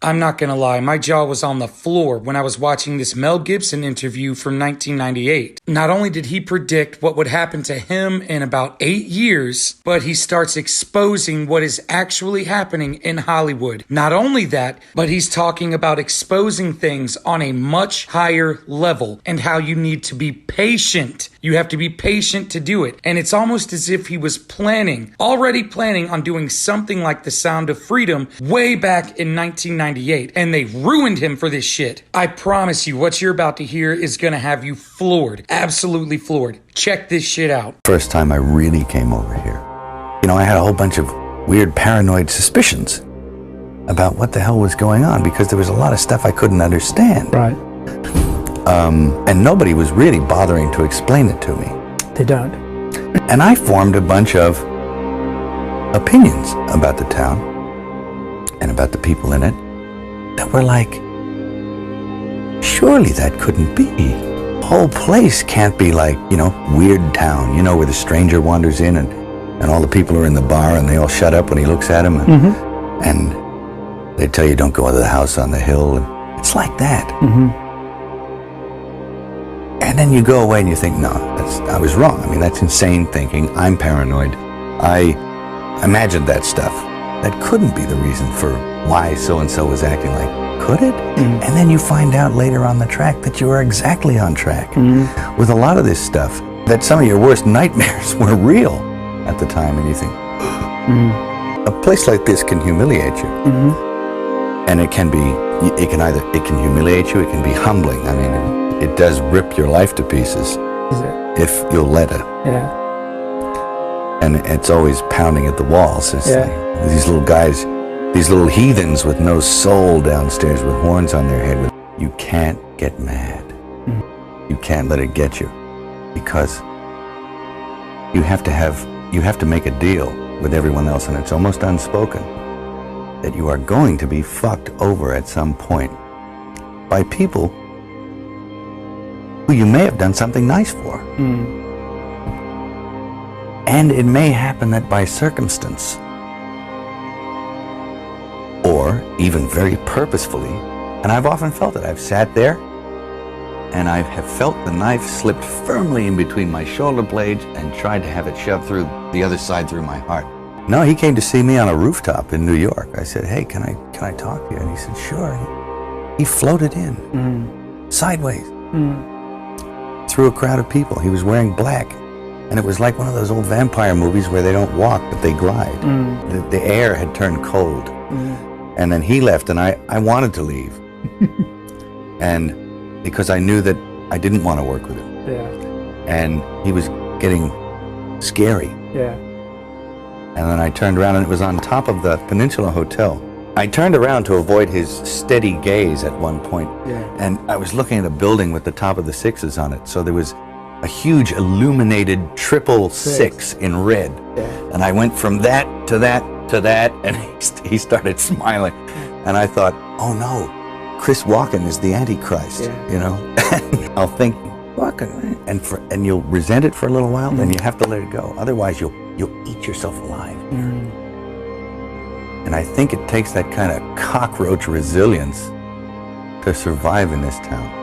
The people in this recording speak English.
I'm not gonna lie, my jaw was on the floor when I was watching this Mel Gibson interview from 1998. Not only did he predict what would happen to him in about 8 years, but he starts exposing what is actually happening in Hollywood. Not only that, but he's talking about exposing things on a much higher level and how you need to be patient. You have to be patient to do it. And it's almost as if he was already planning on doing something like The Sound of Freedom way back in 1998. And they ruined him for this shit. I promise you, what you're about to hear is gonna have you floored. Absolutely floored. Check this shit out. First time I really came over here, I had a whole bunch of weird paranoid suspicions about what the hell was going on because there was a lot of stuff I couldn't understand. Right. And nobody was really bothering to explain it to me. They don't. And I formed a bunch of opinions about the town and about the people in it that were like, surely that couldn't be. The whole place can't be like, Weird Town, where the stranger wanders in and all the people are in the bar and they all shut up when he looks at them. And they tell you don't go into the house on the hill. And it's like that. And then you go away and you think, no, I was wrong. I mean, that's insane thinking. I'm paranoid. I imagined that stuff. That couldn't be the reason for why so-and-so was acting like, could it? And then you find out later on the track that you are exactly on track with a lot of this stuff, that some of your worst nightmares were real at the time. And you think, a place like this can humiliate you. And it can humiliate you, it can be humbling. I mean, it does rip your life to pieces if you'll let it. Yeah. And it's always pounding at the walls. It's like these little guys, these little heathens with no soul downstairs with horns on their head. You can't get mad. You can't let it get you, because you have to make a deal with everyone else, and it's almost unspoken that you are going to be fucked over at some point by people who you may have done something nice for. And it may happen that by circumstance, or even very purposefully, and I've often felt it. I've sat there and I have felt the knife slipped firmly in between my shoulder blades and tried to have it shoved through the other side through my heart. No, he came to see me on a rooftop in New York. I said, hey, can I talk to you? And he said, sure. He floated in, sideways, through a crowd of people. He was wearing black. And it was like one of those old vampire movies where they don't walk, but they glide. The air had turned cold. And then he left, and I wanted to leave. And because I knew that I didn't want to work with him. Yeah. And he was getting scary. Yeah. And then I turned around, and it was on top of the Peninsula Hotel. I turned around to avoid his steady gaze at one point. Yeah. And I was looking at a building with the top of the sixes on it. So there was a huge illuminated 666 in red. Yeah. And I went from that to that to that, and he started smiling. And I thought, oh no, Chris Walken is the Antichrist, I'll think, Walken, and you'll resent it for a little while, then you have to let it go. Otherwise, you'll eat yourself alive. And I think it takes that kind of cockroach resilience to survive in this town.